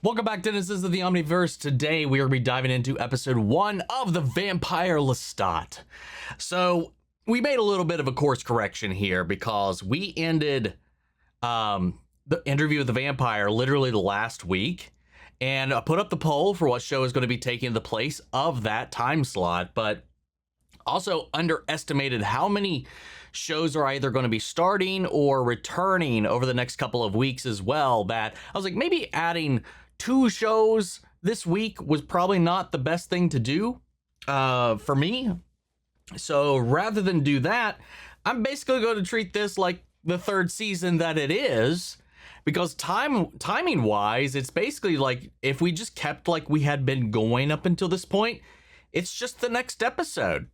Welcome back, denizens of the Omniverse. Today we are going to be diving into episode 1 of the Vampire Lestat. So we made a little bit of a course correction here because we ended the interview with the vampire literally last week, and I put up the poll for what show is going to be taking the place of that time slot, but also underestimated how many shows are either going to be starting or returning over the next couple of weeks as well, that I was like, maybe adding 2 shows this week was probably not the best thing to do for me. So rather than do that, I'm basically going to treat this like the 3rd season that it is, because timing wise, it's basically like if we just kept like we had been going up until this point, it's just the next episode.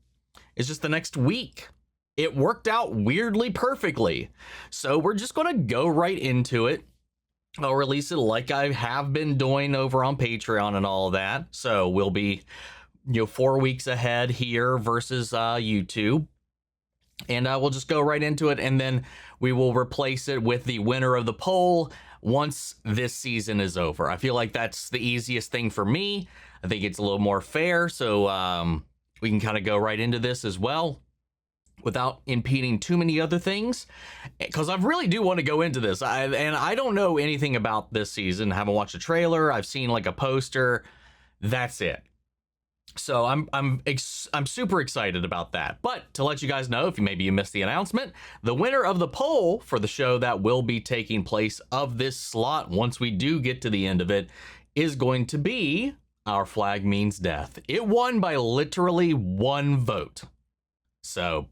It's just the next week. It worked out weirdly perfectly. So we're just going to go right into it. I'll release it like I have been doing over on Patreon and all of that. So we'll be, 4 weeks ahead here versus YouTube. And we'll just go right into it. And then we will replace it with the winner of the poll once this season is over. I feel like that's the easiest thing for me. I think it's a little more fair. So we can kind of go right into this as well, without impeding too many other things, because I really do want to go into this. And I don't know anything about this season. I haven't watched a trailer. I've seen like a poster. That's it. So I'm super excited about that. But to let you guys know, if maybe you missed the announcement, the winner of the poll for the show that will be taking place of this slot once we do get to the end of it is going to be Our Flag Means Death. It won by literally 1 vote. So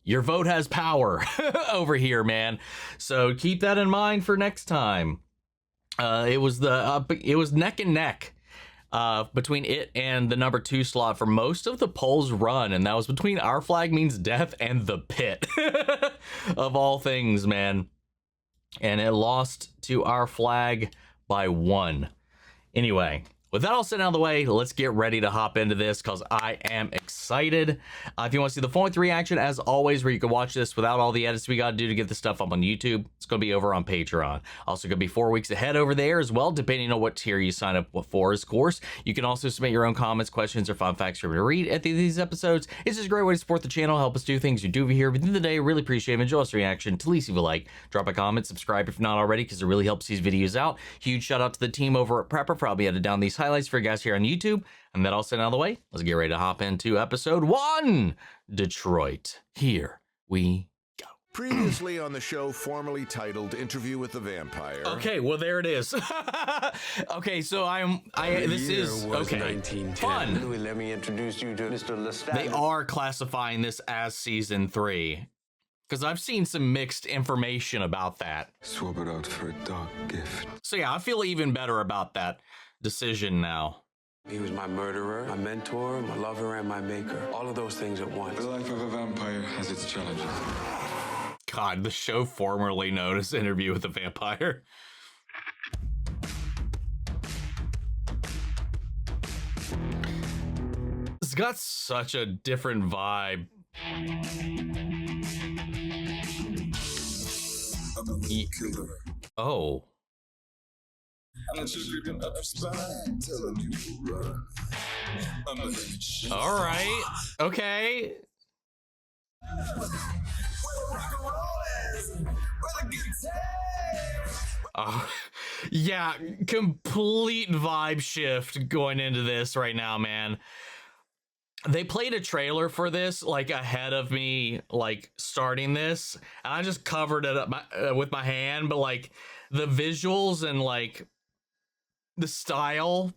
your vote has power over here, man. So keep that in mind for next time. It was neck and neck between it and the number 2 slot for most of the polls run, and that was between Our Flag Means Death and The Pit of all things, man. And it lost to Our Flag by 1. Anyway, with that all said out of the way, let's get ready to hop into this because I am excited. If you want to see the full-length reaction, as always, where you can watch this without all the edits we got to do to get this stuff up on YouTube, it's going to be over on Patreon. Also going to be 4 weeks ahead over there as well, depending on what tier you sign up for, of course. You can also submit your own comments, questions, or fun facts for me to read at the end of these episodes. It's just a great way to support the channel, help us do things you do over here. But at the end of the day, really appreciate it. Enjoy this reaction. To least leave a like, drop a comment, subscribe if not already, because it really helps these videos out. Huge shout out to the team over at Prepper for helping edit down these highlights for you guys here on YouTube. And that all said out of the way, let's get ready to hop into episode 1, Detroit. Here we go. Previously on the show formerly titled Interview with the Vampire. Okay, well there it is. Okay, so this is okay. Fun. Let me introduce you to Mr. Lestat. They are classifying this as season 3. Because I've seen some mixed information about that. Swap it out for a dark gift. So yeah, I feel even better about that decision now. He was my murderer, my mentor, my lover, and my maker. All of those things at once. The life of a vampire has its challenges. God, the show formerly known as Interview with the Vampire. It's got such a different vibe. Oh. All right. Okay. Yeah, complete vibe shift going into this right now, man. They played a trailer for this like ahead of me like starting this, and I just covered it up with my hand, but like the visuals and like the style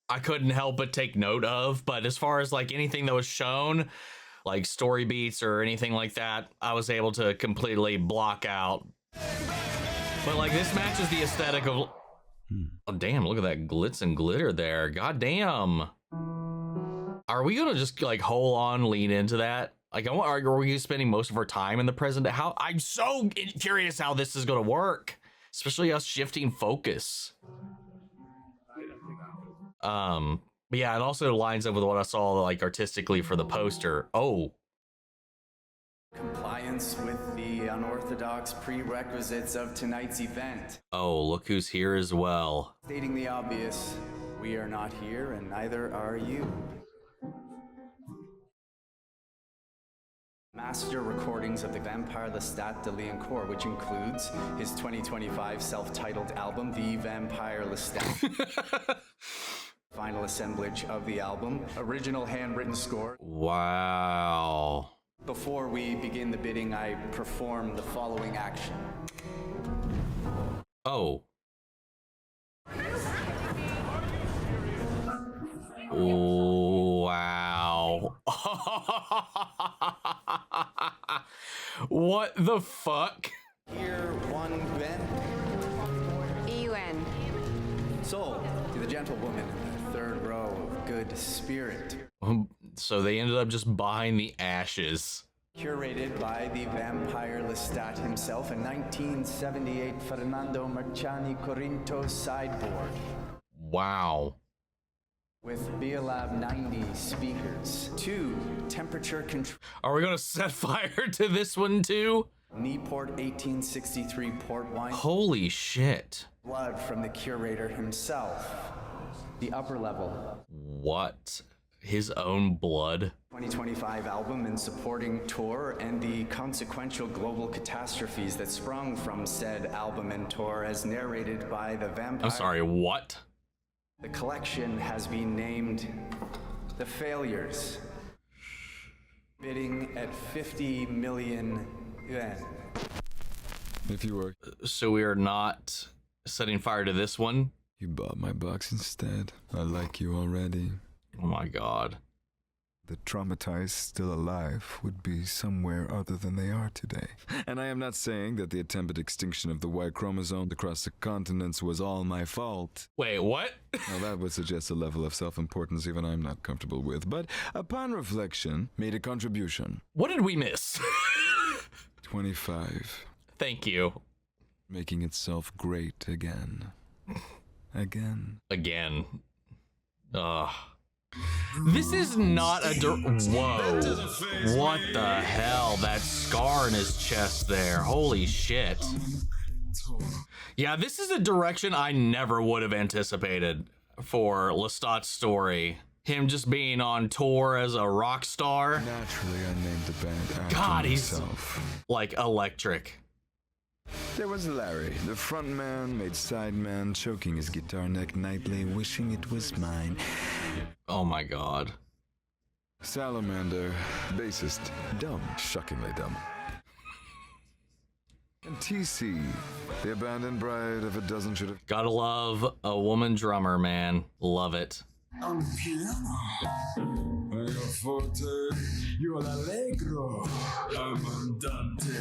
I couldn't help but take note of. But as far as like anything that was shown, like story beats or anything like that, I was able to completely block out. But like this matches the aesthetic of oh damn, look at that glitz and glitter there. God damn. Are we gonna just like hold on, lean into that? Like, are we spending most of our time in the present? How I'm so curious how this is gonna work, especially us shifting focus. But yeah, it also lines up with what I saw like artistically for the poster. Oh, Compliance with the unorthodox unorthodox prerequisites of tonight's event. Oh, look who's here as well. Stating the obvious, we are not here and neither are you. Master recordings of the vampire Lestat de Liancourt, which includes his 2025 self-titled album, The Vampire Lestat. Final assemblage of the album, original handwritten score. Wow. Before we begin the bidding, I perform the following action. Oh. Wow. What the fuck? Here, one Ben. Ewan. Sold to the gentlewoman in the third row of good spirit. So they ended up just behind the ashes. Curated by the vampire Lestat himself, a 1978 Fernando Marciani Corinto sideboard. Wow. With BLAB 90 speakers, 2 temperature control. Are we gonna set fire to this one too? Newport 1863 port wine. Holy shit. Blood from the curator himself. The upper level. What? His own blood? 2025 album and supporting tour and the consequential global catastrophes that sprung from said album and tour as narrated by the vampire. I'm sorry, what? The collection has been named The Failures, bidding at 50 million yuan. If you were, So we are not setting fire to this one? you bought my box instead. I like you already. Oh my god. The traumatized still alive would be somewhere other than they are today. And I am not saying that the attempted extinction of the Y chromosome across the continents was all my fault. Wait, what? Now that would suggest a level of self-importance even I'm not comfortable with, but upon reflection, made a contribution. What did we miss? 25. Thank you. Making itself great again. Again. Again. Ugh. This is not a whoa. What the hell? That scar in his chest there. Holy shit. Yeah, this is a direction I never would have anticipated for Lestat's story. Him just being on tour as a rock star. Naturally, I named the band after God, he's myself. like electric. There was Larry, the front man, made sideman, choking his guitar neck nightly, wishing it was mine. Oh my god. Salamander, bassist, dumb, shockingly dumb. And TC, the abandoned bride of a dozen should have. Gotta love a woman drummer, man. Love it. On piano. Io forte, io l'allegro, I'm andante.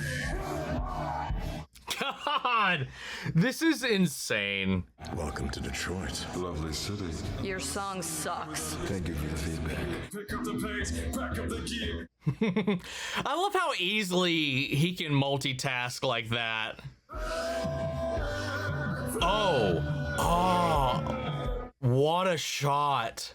God, this is insane. Welcome to Detroit. Lovely city. Your song sucks. Thank you for the feedback. Pick up the pace, back up the gear. I love how easily he can multitask like that. Oh, what a shot.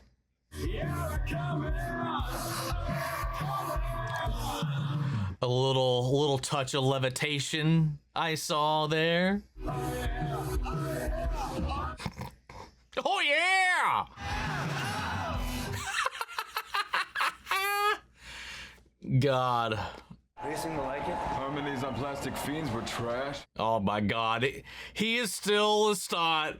A little touch of levitation I saw there. Oh yeah! God. Racing to like it? Harmonies on Plastic Fiends were trash. Oh my god. He is still Lestat.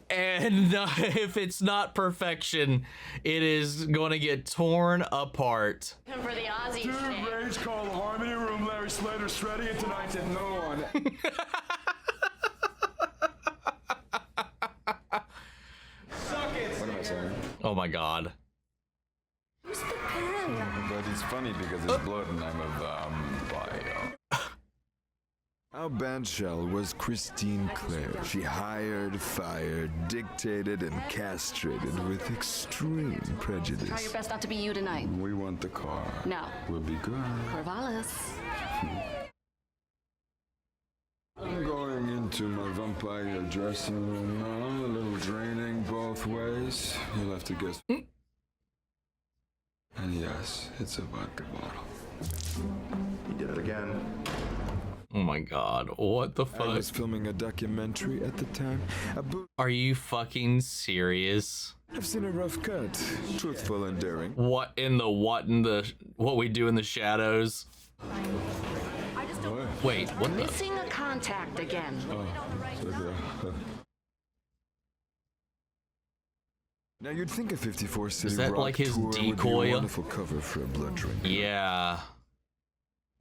And if it's not perfection, it is going to get torn apart. For the Aussie Dude, shit. Rage call the Harmony Room, Larry Slater, shredding it tonight to no one. What am I saying? Oh my god. Who's the pen? But it's funny because it's blood and I'm a vampire. Our band shell was Christine Clare. She hired, fired, dictated, and castrated with extreme Try your prejudice. best not to be you tonight. We want the car. No. We'll be good. Corvallis. I'm going into my vampire dressing room now. A little draining both ways. You'll have to guess. And yes, it's a vodka bottle. He did it again. Oh my god, what the I fuck? was filming a documentary at the time. Are you fucking serious? I've seen a rough cut. Truthful and daring. What we do in the shadows? Wait, what the? Missing a contact again. Now you'd think a 54 city Is that rock like his tour would be decoy? a wonderful cover for a blood drinker. Yeah.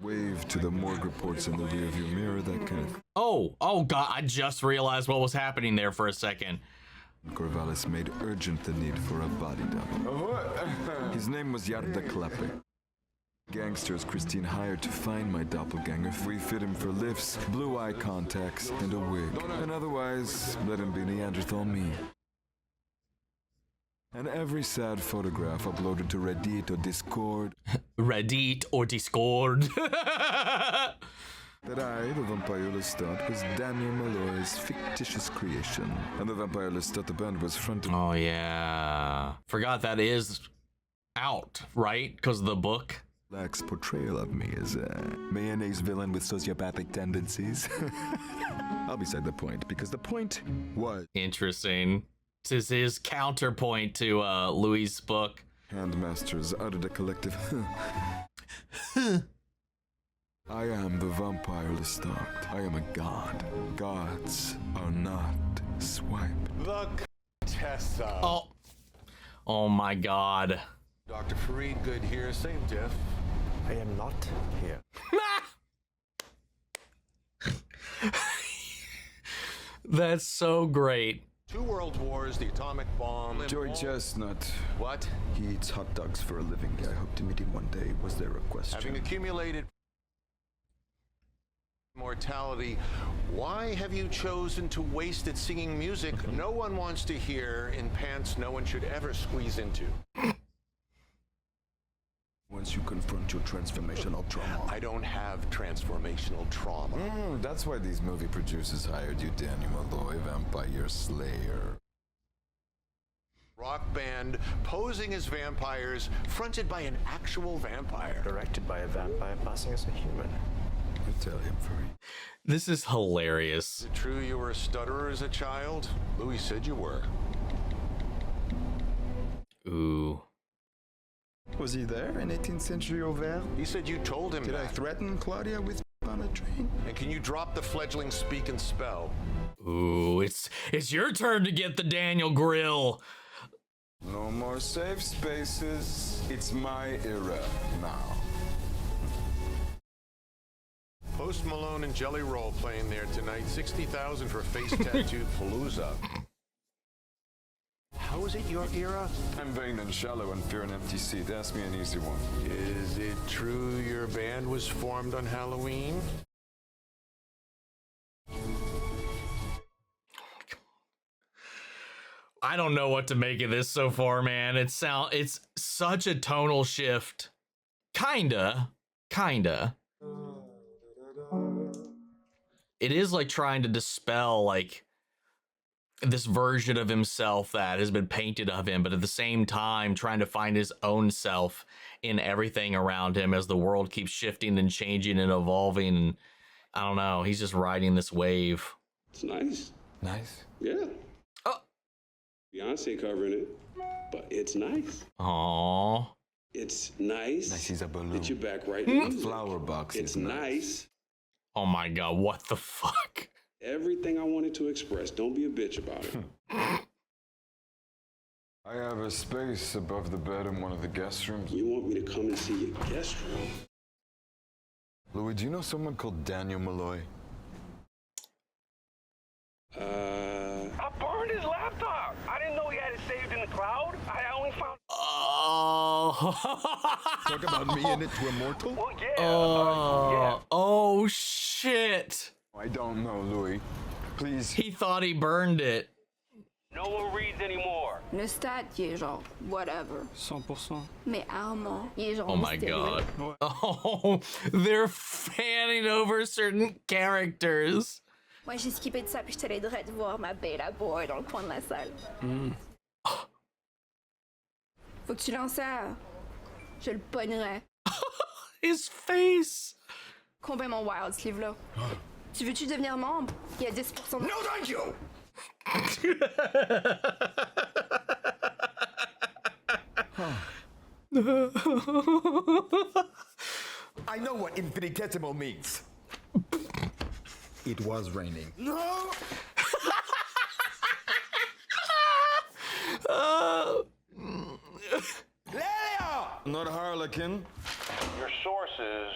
Wave to the morgue reports in the rearview mirror, that kind of. Oh god, I just realized what was happening there for a second. Corvallis made urgent the need for a body double. His name was Jarda Kleppe. Gangsters Christine hired to find my doppelganger. We fit him for lifts, blue eye contacts, and a wig. And otherwise, let him be Neanderthal me. And every sad photograph uploaded to Reddit or Discord. Reddit or Discord. That I, the Vampire Lestat, was Daniel Malloy's fictitious creation. And the Vampire Lestat, the band, was fronted. Oh yeah. Forgot that is out, right? Because of the book. Black's portrayal of me as a mayonnaise villain with sociopathic tendencies. I'll beside the point, because the point was... Interesting. This is his counterpoint to Louis' book. Handmasters uttered a collective I am the Vampire Lestat. I am a god. Gods are not swiped. The Contessa. Oh my god. Dr. Fareed, good here. Same diff. I am not here. That's so great. 2 world wars, the atomic bomb. Joey Chestnut. What? He eats hot dogs for a living. I hope to meet him one day. Was there a question? Having accumulated mortality, why have you chosen to waste it singing music no one wants to hear in pants no one should ever squeeze into? Once you confront your transformational trauma. I don't have transformational trauma. That's why these movie producers hired you, Daniel Malloy, Vampire Slayer. Rock band posing as vampires, fronted by an actual vampire. Directed by a vampire passing as a human. Italian furry. This is hilarious. Is it true you were a stutterer as a child? Louis said you were. Ooh. Was he there in 18th century Auvergne? He said you told him Did that. I threaten Claudia with on a train? And can you drop the fledgling speak and spell? Ooh, it's your turn to get the Daniel grill. No more safe spaces. It's my era now. Post Malone and Jelly Roll playing there tonight. 60,000 for face tattoo Palooza. How is it your era? I'm vain and shallow and fear an empty seat. Ask me an easy one. Is it true your band was formed on Halloween? I don't know what to make of this so far, man. It's such a tonal shift. Kinda. It is like trying to dispel like this version of himself that has been painted of him, but at the same time trying to find his own self in everything around him as the world keeps shifting and changing and evolving. And I don't know, he's just riding this wave. It's nice. Nice? Yeah. Oh. Beyonce covering it, but it's nice. Aww. It's nice. Nice is a balloon. That you're back right in music. Flower box It's is nice. Oh my god, what the fuck? Everything I wanted to express. Don't be a bitch about it. I have a space above the bed in one of the guest rooms. You want me to come and see your guest room? Louis, do you know someone called Daniel Malloy? I burned his laptop. I didn't know he had it saved in the cloud. I only found. Oh. Talk about me in it to Immortal? Well, yeah. Oh shit. I don't know, Louis. Please. He thought he burned it. No one reads anymore. LESTAT, il est genre, whatever. 100%. Mais Armand, il est genre. Oh my god. Oh, they're fanning over certain characters. Moi, j'ai skippé de ça, puis je t'allais direct voir ma bella boy dans le coin de la salle. Faut que tu lances ça. Je le pognerai. His face. Complètement wild, ce livre-là. Tu veux-tu devenir membre? Il y a 10% de... No, thank you! I know what infinitesimal means. It was raining. No! Leo! Not Harlequin. Your sources.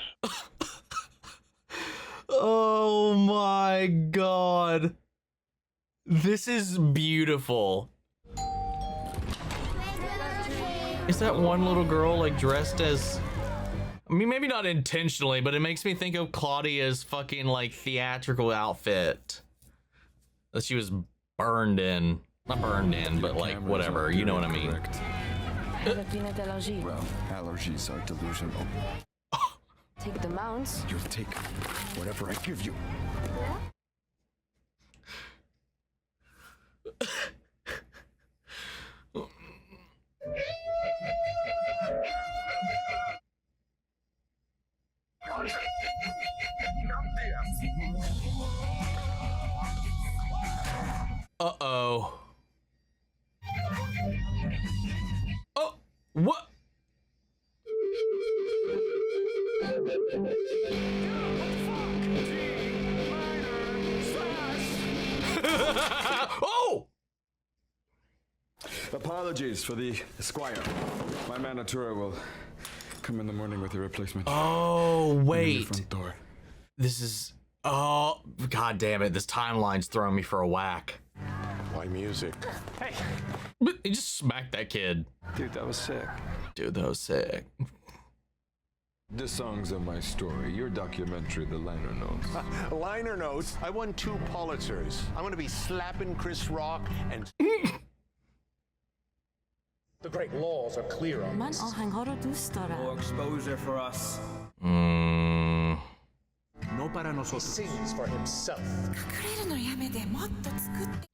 Oh my god. This is beautiful. Is that one little girl like dressed as... I mean, maybe not intentionally, but it makes me think of Claudia's fucking like theatrical outfit that she was burned in. Not burned in, but like whatever, you know what I mean. Well, allergies are delusional. Take the mounts. You'll take whatever I give you. Uh-oh. Oh, what? Oh! Apologies for the Esquire. My Manatura will come in the morning with a replacement. Oh, wait. Front door. This is... Oh, god damn it. This timeline's throwing me for a whack. Why music? Hey, But he just smacked that kid. dude, that was sick. Dude, that was sick. The songs of my story, your documentary, The Liner Notes. Liner notes. I won 2 Pulitzers. I'm gonna be slapping Chris Rock and... The great laws are clear on من this. آهنگ‌ها رو دوست دارم. More exposure for us. No para nosotros. He sings for himself.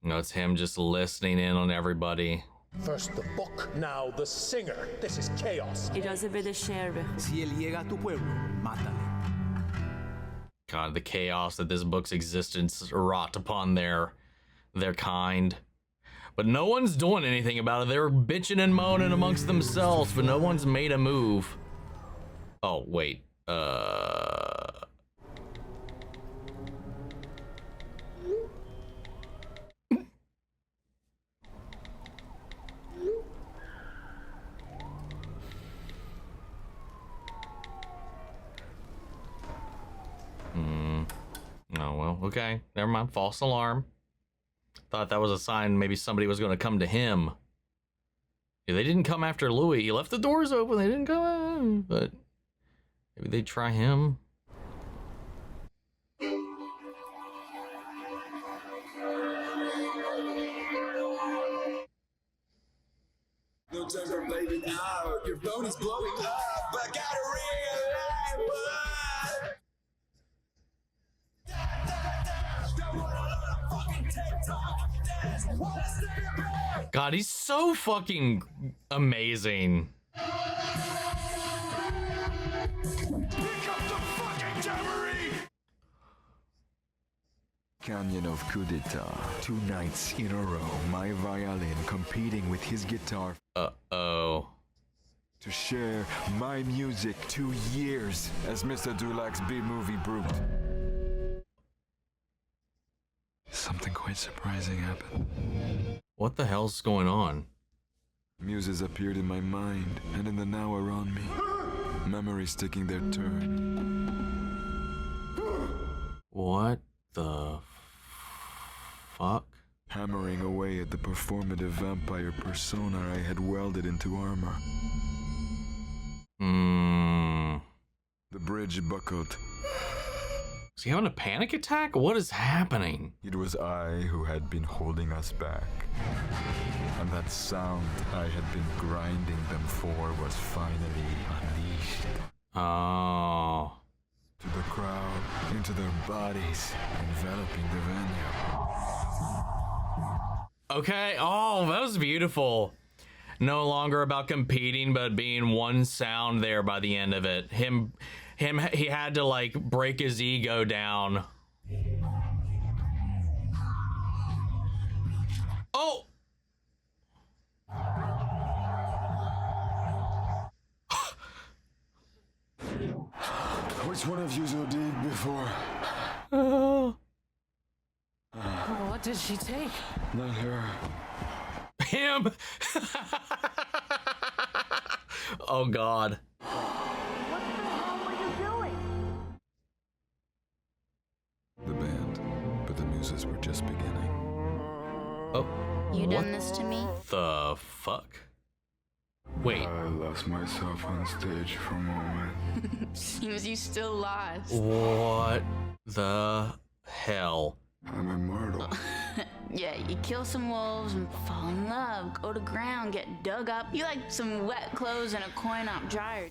No, it's him just listening in on everybody. First the book, now the singer. This is chaos. اجازه بده شعر بخون. Si él llega a tu pueblo, mátale. God, the chaos that this book's existence wrought upon their kind. But no one's doing anything about it. They're bitching and moaning amongst themselves, but no one's made a move. Oh, wait. Oh, well, okay. Never mind. False alarm. Thought that was a sign maybe somebody was going to come to him. Yeah, they didn't come after Louis. He left the doors open. They didn't come in. But maybe they'd try him. No time for blaming out. Your phone is blowing up. I gotta realize what. God, he's so fucking amazing. Canyon of Coup d'etat. 2 nights in a row, my violin competing with his guitar. Uh-oh. To share my music 2 years as Mr. Dulac's B-movie brute. Something quite surprising happened. What the hell's going on? Muses appeared in my mind and in the now around me. Memories taking their turn. What the fuck? Hammering away at the performative vampire persona I had welded into armor. The bridge buckled. Is he having a panic attack? What is happening? It was I who had been holding us back. And that sound I had been grinding them for was finally unleashed. Oh. To the crowd, into their bodies, enveloping the venue. Okay. Oh, that was beautiful. No longer about competing, but being one sound there by the end of it. Him He had to like break his ego down. Oh! Which one of you's OD'd before? What did she take? Not her. Him! Oh God. The band, but the muses were just beginning. Oh. You done this to me? The fuck? Wait. I lost myself on stage for a moment. Seems you still lost. What the hell? I'm immortal. Yeah, you kill some wolves and fall in love, go to ground, get dug up. You like some wet clothes and a coin-op dryer.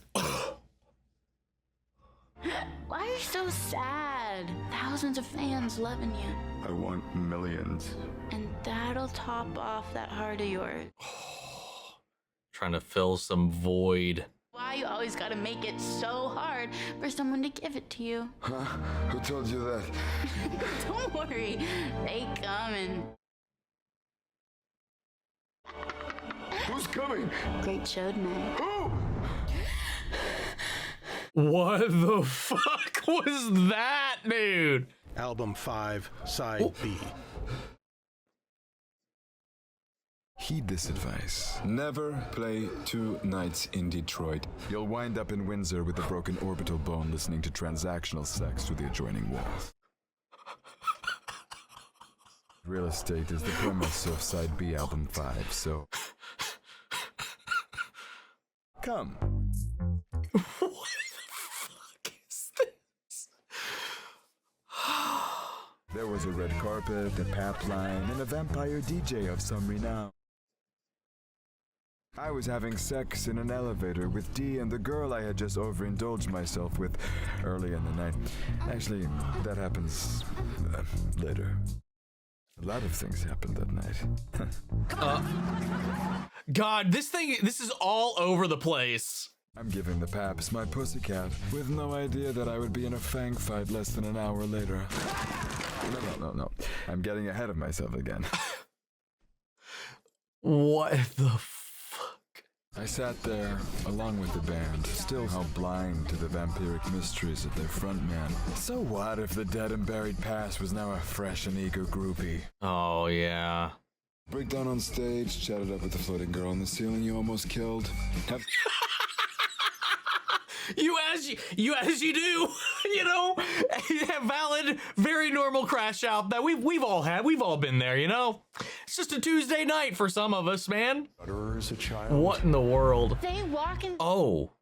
Why are you so sad? Thousands of fans loving you. I want millions. And that'll top off that heart of yours. Trying to fill some void. Why you always gotta make it so hard for someone to give it to you? Huh? Who told you that? Don't worry, they coming. Who's coming? Great show tonight. Who? What the fuck was that, dude? Album 5, Side B. Heed this advice. Never play 2 nights in Detroit. You'll wind up in Windsor with a broken orbital bone listening to transactional sex through the adjoining walls. Real estate is the premise of Side B, Album 5, so... Come. What the fuck is this? There was a red carpet, a pap line, and a vampire DJ of some renown. I was having sex in an elevator with Dee and the girl I had just overindulged myself with early in the night. Actually, that happens later. A lot of things happened that night. God, this is all over the place. I'm giving the paps my pussycat with no idea that I would be in a fang fight less than an hour later. No. I'm getting ahead of myself again. What the fuck? I sat there, along with the band, still how blind to the vampiric mysteries of their frontman. So what if the dead and buried past was now a fresh and eager groupie? Oh, yeah. Breakdown on stage, chatted up with the floating girl on the ceiling you almost killed. You as you do, you know, valid, very normal crash out that we've all had. We've all been there, you know. It's just a Tuesday night for some of us, man. As a child. What in the world? They walk in. Oh.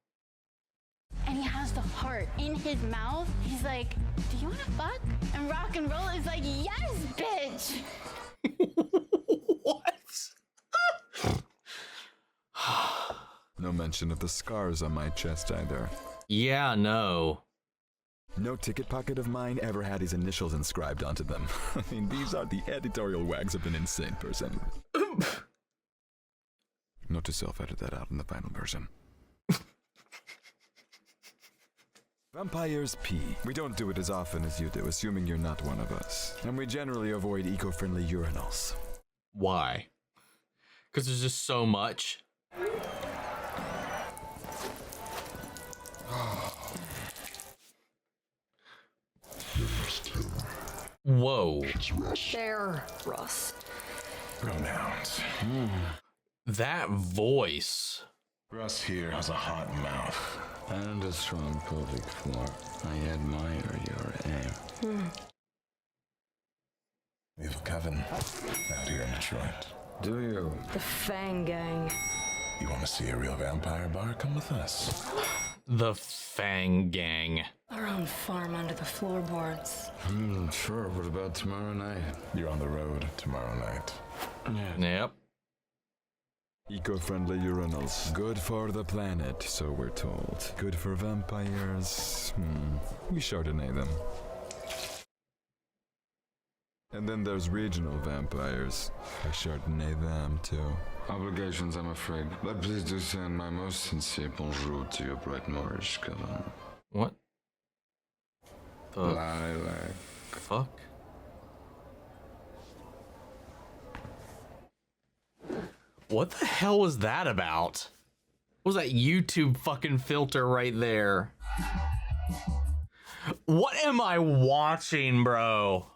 And he has the heart in his mouth. He's like, do you want to fuck? And rock and roll is like, yes, bitch. What? No mention of the scars on my chest either. Yeah, no. No ticket pocket of mine ever had his initials inscribed onto them. I mean, these are the editorial wags of an insane person. Note to self, edit that out in the final version. Vampires pee. We don't do it as often as you do, assuming you're not one of us. And we generally avoid eco-friendly urinals. Why? Because there's just so much. Whoa. There, Russ. Pronouns. That voice. Russ here has a hot mouth. And a strong pelvic floor. I admire your aim. We have a coven out here in Detroit. Do you? The Fang Gang. You want to see a real vampire bar? Come with us. The Fang Gang. Our own farm under the floorboards. Sure. What about tomorrow night? You're on the road tomorrow night. Yep. Eco-friendly urinals. Good for the planet, so we're told. Good for vampires. We Chardonnay them. And then there's regional vampires. I Chardonnay them too. Obligations, I'm afraid. But please do send my most sincere bonjour to your bright Moorish coven. What? The lilac. Fuck? What the hell was that about? What was that YouTube fucking filter right there? What am I watching, bro?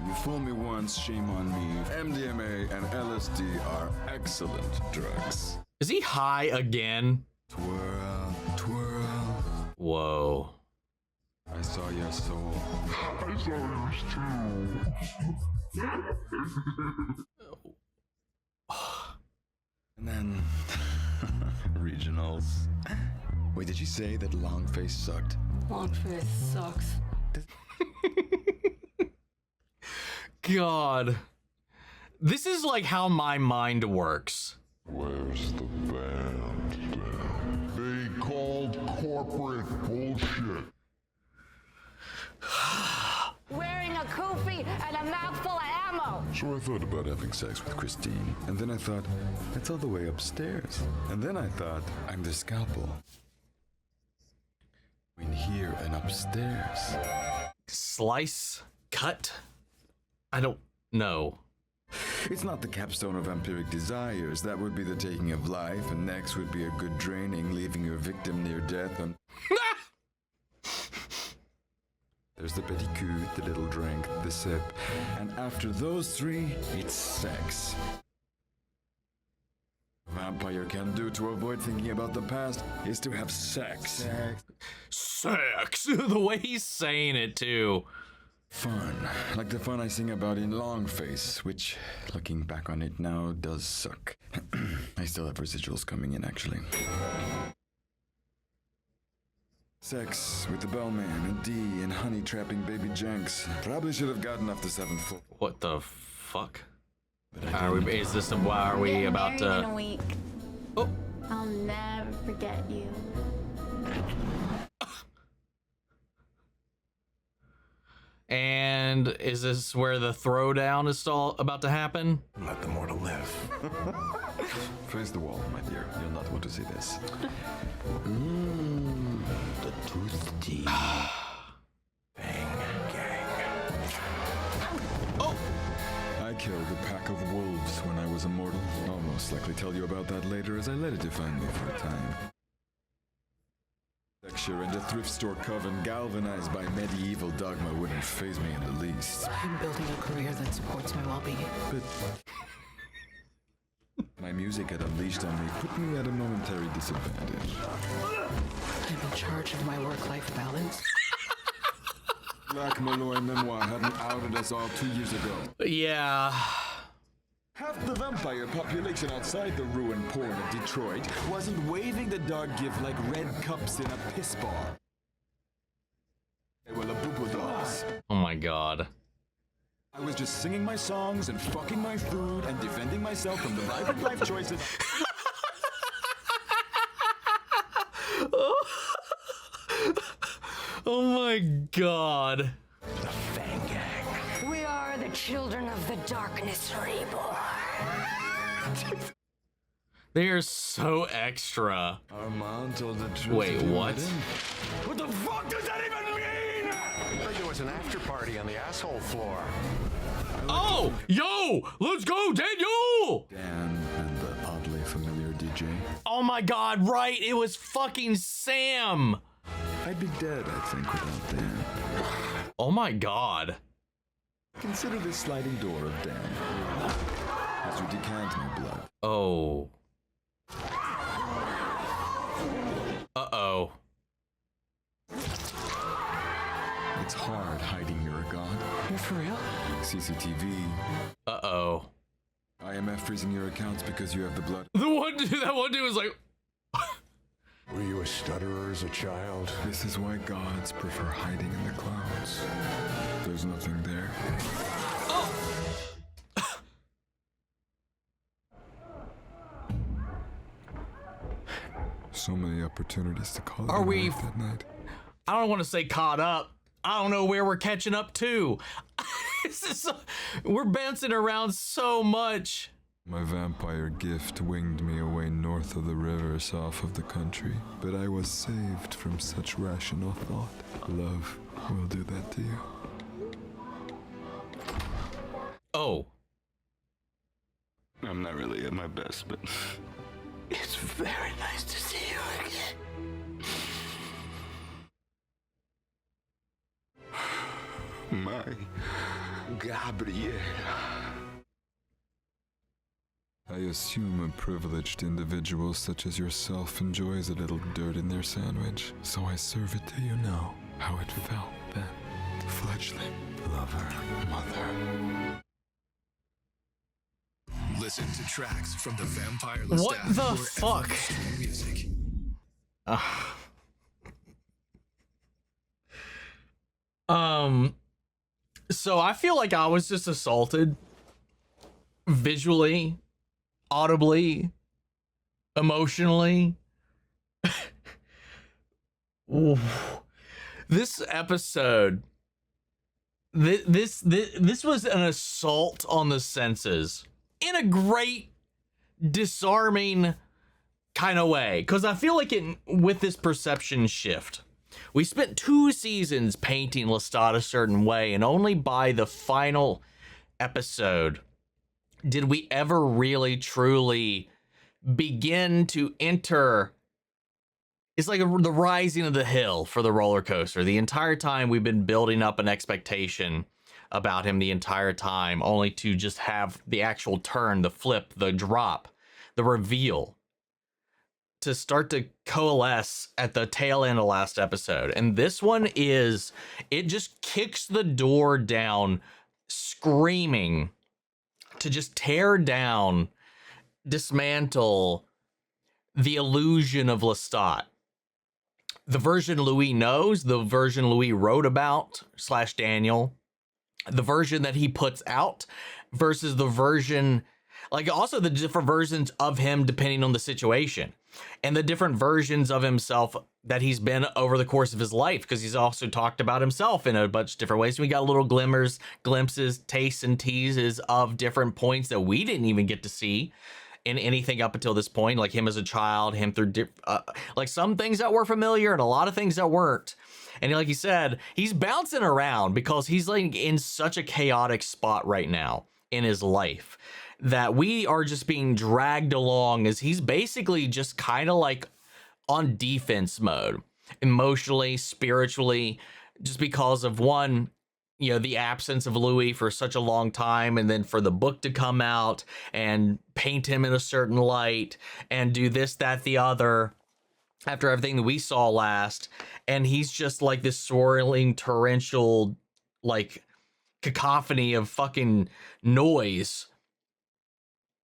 You fool me once, shame on me. MDMA and LSD are excellent drugs. Is he high again? Twirl, twirl. Whoa. I saw your soul. I saw yours too. And then regionals. Wait, did you say that Longface sucked? Longface sucks. God. This is like how my mind works. Where's the band? They called corporate bullshit. Wearing a kufi and a mouthful of ammo. So I thought about having sex with Christine. And then I thought, it's all the way upstairs. And then I thought, I'm the scalpel. In here and upstairs. Slice? Cut? I don't know. It's not the capstone of vampiric desires. That would be the taking of life, and next would be a good draining, leaving your victim near death. And there's the petit coup, the little drink, the sip, and after those three, it's sex. Vampire can do to avoid thinking about the past is to have sex. Sex. The way he's saying it too. Fun, like the fun I sing about in Longface, which, looking back on it now, does suck. I still have residuals coming in, actually. Sex with the bellman and D and honey trapping baby Jenks. Probably should have gotten off the 7th floor. What the fuck? Is this why are we about to? In a week. Oh. I'll never forget you. And is this where the throwdown is still about to happen? Let the mortal live. Face the wall, my dear. You'll not want to see this. The tooth tea. Bang, gang. Oh! I killed a pack of wolves when I was immortal. I'll most likely tell you about that later as I let it define me for a time. Lecture and a thrift store coven galvanized by medieval dogma wouldn't faze me in the least. I'm building a career that supports my well-being. But my music had unleashed on me put me at a momentary disadvantage. I'm in charge of my work-life balance. Black Malloy Memoir hadn't outed us all 2 years ago. Yeah. Half the vampire population outside the ruined porn of Detroit wasn't waving the dog gift like red cups in a piss bar. They were Labubu dogs. Oh my god. I was just singing my songs and fucking my food and defending myself from the vibrant life choices. Oh my god. The Fang Gang. We are the children of the darkness reborn. They are so extra. Armand told the truth. Wait, what? What the fuck does that even mean? I heard there was an after party on the asshole floor. Oh, yo, let's go, Daniel. Dan and the oddly familiar DJ. Oh my god, right, it was fucking Sam. I'd be dead, I think, without Dan. Oh my god. Consider this sliding door of Dan as you decant my blood. Oh. Uh-oh. It's hard hiding you're a god. You're for real? CCTV. Uh-oh. IMF freezing your accounts because you have the blood. That one dude was like... Were you a stutterer as a child? This is why gods prefer hiding in the clouds. There's nothing there. Oh! So many opportunities to call it Are we... that night. I don't want to say caught up. I don't know where we're catching up to. We're bouncing around so much. My vampire gift winged me away north of the river, south of the country. But I was saved from such rational thought. Love will do that to you. Oh. I'm not really at my best, but it's very nice to see you again. My Gabriel. I assume a privileged individual such as yourself enjoys a little dirt in their sandwich, so I serve it to you now, how it felt then. Fledgling, lover, mother. Listen to tracks from the Vampire What Lestat the wherever fuck? you stream music. So I feel like I was just assaulted visually, audibly, emotionally. This episode, this was an assault on the senses in a great, disarming kind of way. Because I feel like with this perception shift, we spent 2 seasons painting Lestat a certain way, and only by the final episode did we ever really truly begin to enter. It's like the rising of the hill for the roller coaster. The entire time we've been building up an expectation about him the entire time, only to just have the actual turn, the flip, the drop, the reveal to start to coalesce at the tail end of last episode. And this one it just kicks the door down, screaming to just tear down, dismantle the illusion of Lestat. The version Louis knows, the version Louis wrote about, / Daniel, the version that he puts out versus the version, like also the different versions of him depending on the situation, and the different versions of himself that he's been over the course of his life, because he's also talked about himself in a bunch of different ways. We got little glimpses, tastes, and teases of different points that we didn't even get to see in anything up until this point, like him as a child, him through like some things that were familiar and a lot of things that weren't. And like he said, he's bouncing around because he's like in such a chaotic spot right now in his life that we are just being dragged along as he's basically just kind of like on defense mode, emotionally, spiritually, just because of one, you know, the absence of Louis for such a long time, and then for the book to come out and paint him in a certain light and do this, that, the other after everything that we saw last. And he's just like this swirling torrential like cacophony of fucking noise,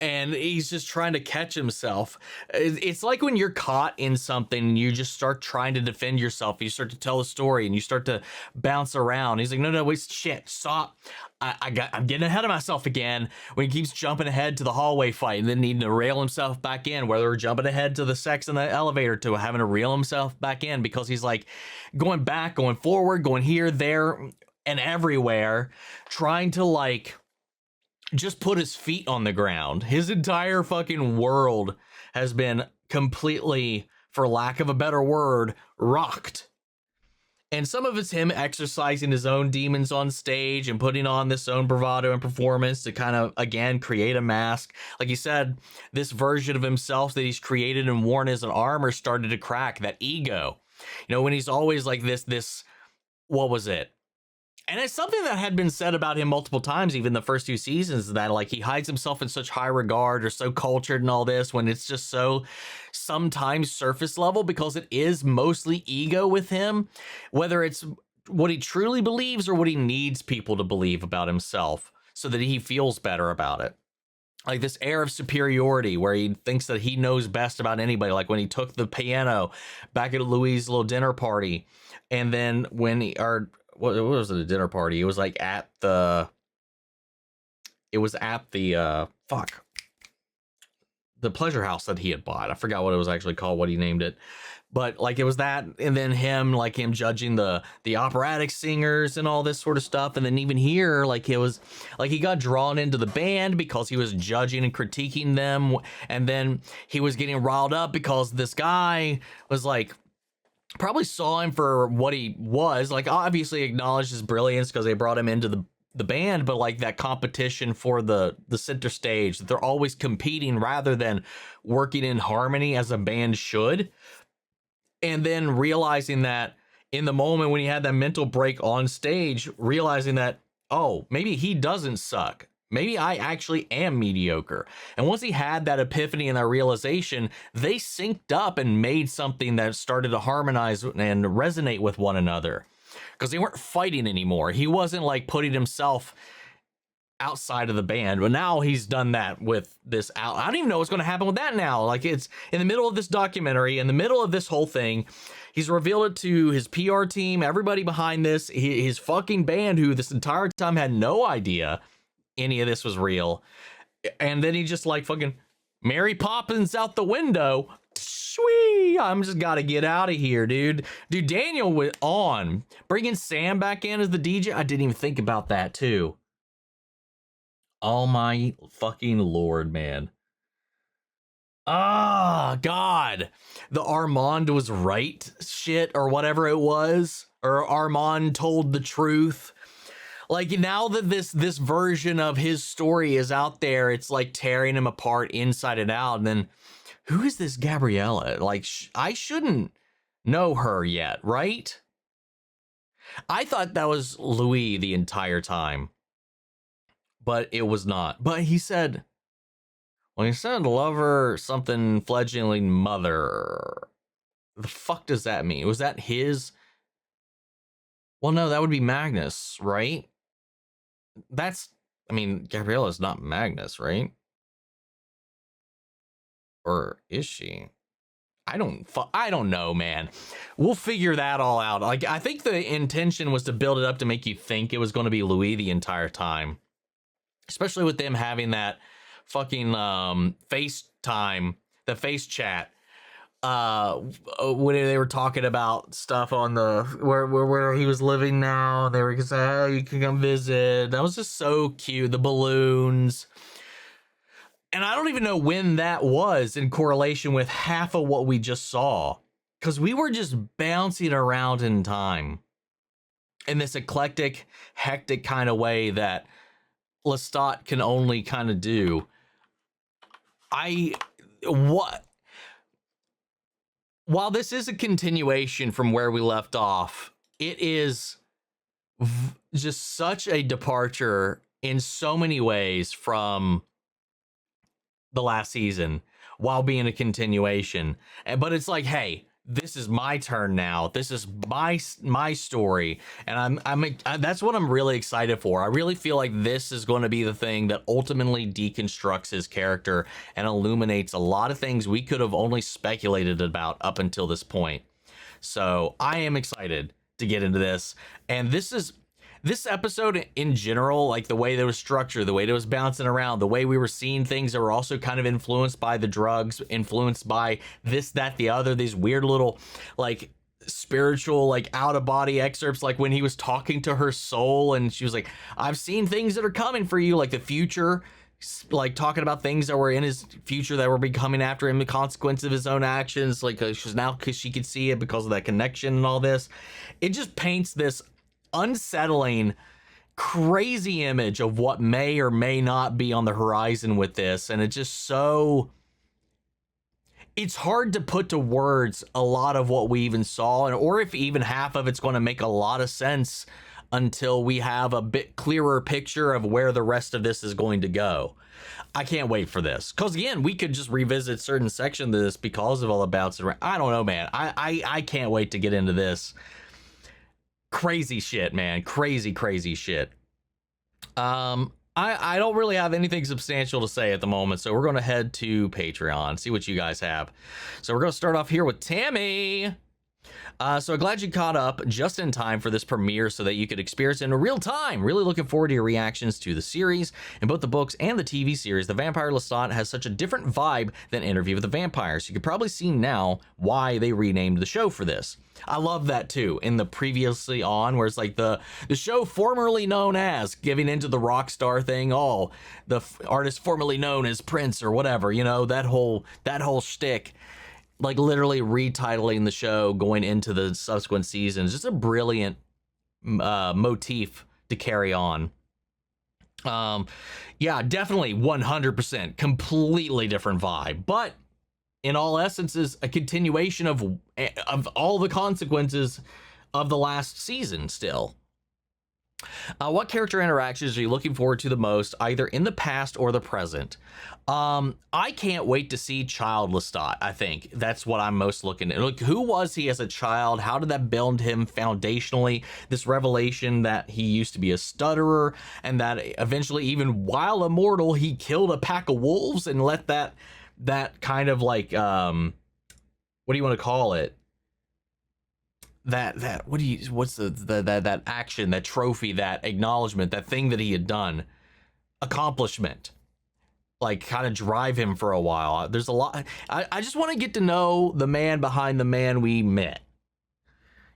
and he's just trying to catch himself. It's like when you're caught in something and you just start trying to defend yourself. You start to tell a story and you start to bounce around. He's like, no, wait, shit, stop. I'm getting ahead of myself again. When he keeps jumping ahead to the hallway fight and then needing to rail himself back in, whether we're jumping ahead to the sex in the elevator to having to reel himself back in, because he's like going back, going forward, going here, there, and everywhere, trying to like just put his feet on the ground. His entire fucking world has been completely, for lack of a better word, rocked. And some of it's him exercising his own demons on stage and putting on this own bravado and performance to kind of, again, create a mask. Like he said, this version of himself that he's created and worn as an armor started to crack, that ego. You know, when he's always like this, what was it? And it's something that had been said about him multiple times, even the first 2 seasons, that like he hides himself in such high regard or so cultured and all this, when it's just so sometimes surface level, because it is mostly ego with him, whether it's what he truly believes or what he needs people to believe about himself so that he feels better about it. Like this air of superiority where he thinks that he knows best about anybody. Like when he took the piano back at Louis' little dinner party, and then when what was it, a dinner party? It was like at the pleasure house that he had bought. I forgot what it was actually called, what he named it. But like it was that, and then him judging the operatic singers and all this sort of stuff. And then even here, like it was like he got drawn into the band because he was judging and critiquing them. And then he was getting riled up because this guy was like, probably saw him for what he was, like obviously acknowledged his brilliance because they brought him into the band, but like that competition for the center stage, that they're always competing rather than working in harmony as a band should. And then realizing that in the moment when he had that mental break on stage, realizing that, oh, maybe he doesn't suck. Maybe I actually am mediocre. And once he had that epiphany and that realization, they synced up and made something that started to harmonize and resonate with one another. Because they weren't fighting anymore. He wasn't like putting himself outside of the band, but now he's done that with this out. I don't even know what's going to happen with that now. Like it's in the middle of this documentary, in the middle of this whole thing, he's revealed it to his PR team, everybody behind this, his fucking band, who this entire time had no idea any of this was real. And then he just like fucking Mary Poppins out the window. Sweet, I'm just gotta get out of here, dude. Dude, Daniel went on bringing Sam back in as the DJ. I didn't even think about that too. Oh my fucking Lord, man. Ah, God. The Armand was right shit or whatever it was. Or Armand told the truth. Like now that this version of his story is out there, it's like tearing him apart inside and out. And then who is this Gabriella? Like I shouldn't know her yet, right? I thought that was Louis the entire time. But it was not. But he said, when he said lover, something fledgling mother, the fuck does that mean? Was that his? Well, no, that would be Magnus, right? I mean, Gabriella's not Magnus, right? Or is she? I don't know, man. We'll figure that all out. Like, I think the intention was to build it up to make you think it was going to be Louis the entire time. Especially with them having that fucking FaceTime, the face chat, when they were talking about stuff on the where he was living now. They were gonna say, "Oh, you can come visit." That was just so cute. The balloons, and I don't even know when that was in correlation with half of what we just saw, because we were just bouncing around in time in this eclectic, hectic kind of way that Lestat can only kind of do. While this is a continuation from where we left off, it is just such a departure in so many ways from the last season while being a continuation. But it's like, hey, this is my turn now. This is my story, and that's what I'm really excited for. I really feel like this is going to be the thing that ultimately deconstructs his character and illuminates a lot of things we could have only speculated about up until this point. So I am excited to get into this, and this episode in general, like the way that it was structured, the way that it was bouncing around, the way we were seeing things that were also kind of influenced by the drugs, influenced by this, that, the other, these weird little like spiritual, like out of body excerpts, like when he was talking to her soul and she was like, I've seen things that are coming for you, like the future, like talking about things that were in his future that were becoming after him, the consequence of his own actions, like she's now, because she could see it because of that connection and all this. It just paints this unsettling, crazy image of what may or may not be on the horizon with this. And it's just so, it's hard to put to words a lot of what we even saw, and or if even half of it's going to make a lot of sense until we have a bit clearer picture of where the rest of this is going to go. I can't wait for this, because again, we could just revisit certain sections of this because of all the bouncing around. I don't know, man. I can't wait to get into this. Crazy shit, man. Crazy shit. I don't really have anything substantial to say at the moment, so we're going to head to Patreon, see what you guys have. So we're going to start off here with Tammy. So glad you caught up just in time for this premiere so that you could experience it in real time. Really looking forward to your reactions to the series. In both the books and the TV series, The Vampire Lestat has such a different vibe than Interview with the Vampire. So you can probably see now why they renamed the show for this. I love that too, in the previously on, where it's like the show formerly known as, giving into the rock star thing, oh, the artist formerly known as Prince or whatever, you know, that whole shtick. Like literally retitling the show going into the subsequent seasons. Just a brilliant motif to carry on. Yeah, definitely 100% completely different vibe, but in all essence is a continuation of all the consequences of the last season still. What character interactions are you looking forward to the most, either in the past or the present? I can't wait to see Child Lestat. I think that's what I'm most looking at. Look, who was he as a child? How did that build him foundationally? This revelation that he used to be a stutterer, and that eventually, even while immortal, he killed a pack of wolves and let that kind of like what do you want to call it? That what's that action, that trophy, that acknowledgement, that thing that he had done, accomplishment, like kind of drive him for a while. There's a lot. I just want to get to know the man behind the man we met,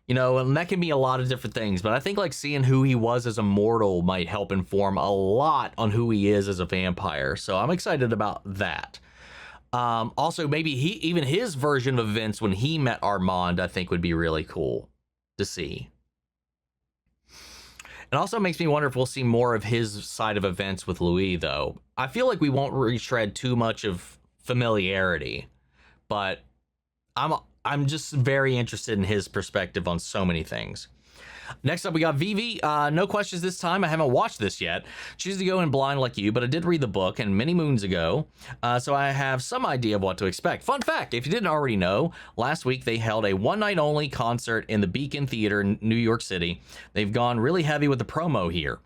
you know, and that can be a lot of different things, but I think like seeing who he was as a mortal might help inform a lot on who he is as a vampire. So I'm excited about that. Also, maybe even his version of events when he met Armand, I think would be really cool to see. It also makes me wonder if we'll see more of his side of events with Louis, though. I feel like we won't retread too much of familiarity, but I'm just very interested in his perspective on so many things. Next up, we got Vivi. No questions this time. I haven't watched this yet. Choose to go in blind like you, but I did read the book and many moons ago, so I have some idea of what to expect. Fun fact, if you didn't already know, last week they held a one-night-only concert in the Beacon Theater in New York City. They've gone really heavy with the promo here,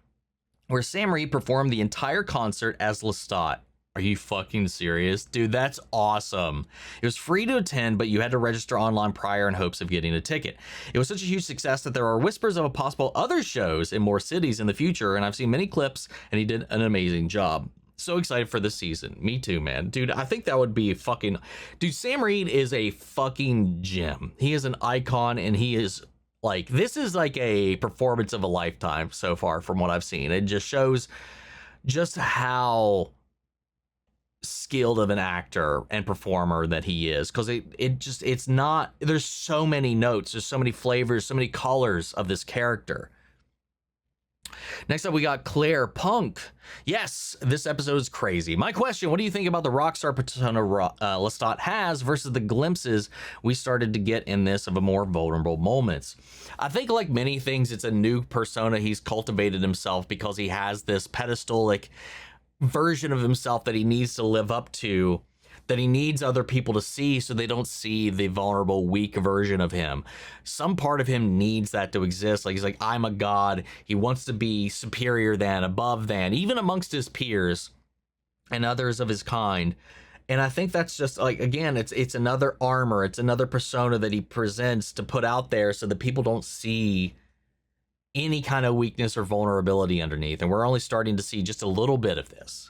where Sam Reed performed the entire concert as Lestat. Are you fucking serious? Dude, that's awesome. It was free to attend, but you had to register online prior in hopes of getting a ticket. It was such a huge success that there are whispers of a possible other shows in more cities in the future, and I've seen many clips, and he did an amazing job. So excited for this season. Me too, man. Dude, I think that would be fucking... Dude, Sam Reed is a fucking gem. He is an icon, and he is... Like, this is like a performance of a lifetime so far from what I've seen. It just shows just how skilled of an actor and performer that he is, because it's not, there's so many notes, there's so many flavors, so many colors of this character. Next up, we got Claire Punk. Yes, this episode is crazy. My question, what do you think about the rockstar persona Lestat has versus the glimpses we started to get in this of a more vulnerable moments? I think like many things, it's a new persona he's cultivated himself because he has this pedestalic version of himself that he needs to live up to, that he needs other people to see so they don't see the vulnerable, weak version of him. Some part of him needs that to exist. Like, he's like, I'm a god. He wants to be superior than, above than, even amongst his peers and others of his kind. And I think that's just like, again, it's another armor. It's another persona that he presents to put out there so that people don't see any kind of weakness or vulnerability underneath. And we're only starting to see just a little bit of this.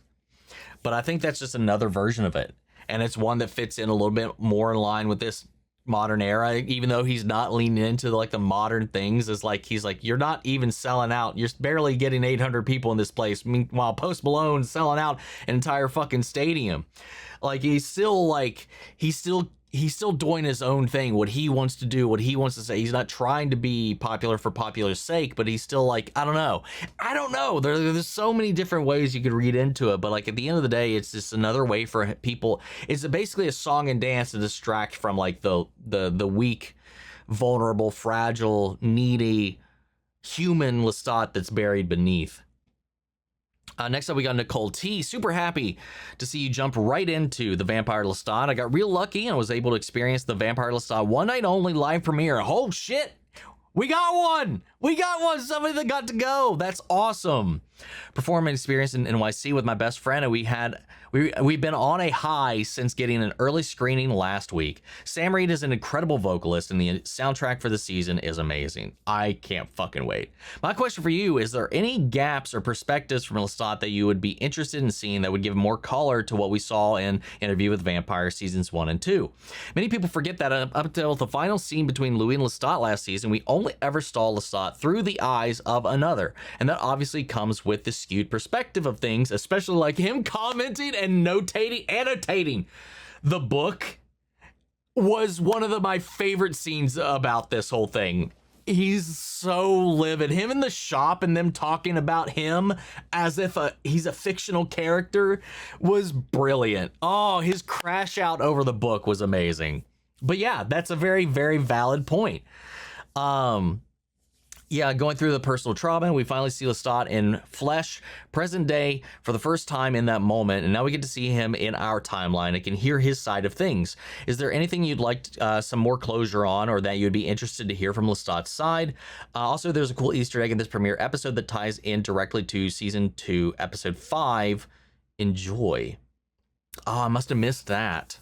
But I think that's just another version of it. And it's one that fits in a little bit more in line with this modern era, even though he's not leaning into like the modern things. Is like, he's like, you're not even selling out. You're barely getting 800 people in this place. Meanwhile, Post Malone's selling out an entire fucking stadium. Like, he's still doing his own thing, what he wants to do, what he wants to say. He's not trying to be popular for popular's sake, but he's still like, I don't know. There's so many different ways you could read into it, but like at the end of the day, it's just another way for people. It's basically a song and dance to distract from like the weak, vulnerable, fragile, needy human Lestat that's buried beneath. Next up, we got Nicole T. Super happy to see you jump right into The Vampire Lestat. I got real lucky and was able to experience The Vampire Lestat one night only live premiere. Oh shit! We got one! Somebody that got to go. That's awesome. Performance experience in NYC with my best friend, and we had We've been on a high since getting an early screening last week. Sam Reed is an incredible vocalist, and the soundtrack for the season is amazing. I can't fucking wait. My question for you, is there any gaps or perspectives from Lestat that you would be interested in seeing that would give more color to what we saw in Interview with the Vampire seasons 1 and 2? Many people forget that up until the final scene between Louis and Lestat last season, we only ever saw Lestat through the eyes of another. And that obviously comes with the skewed perspective of things, especially like him commenting and annotating the book was one of my favorite scenes about this whole thing. He's so livid. Him in the shop and them talking about him as if he's a fictional character was brilliant. Oh, his crash out over the book was amazing. But yeah, that's a very, very valid point. Yeah, going through the personal trauma, we finally see Lestat in flesh, present day, for the first time in that moment, and now we get to see him in our timeline and can hear his side of things. Is there anything you'd like some more closure on, or that you'd be interested to hear from Lestat's side? Also, there's a cool Easter egg in this premiere episode that ties in directly to Season 2, Episode 5, Enjoy. Oh, I must have missed that.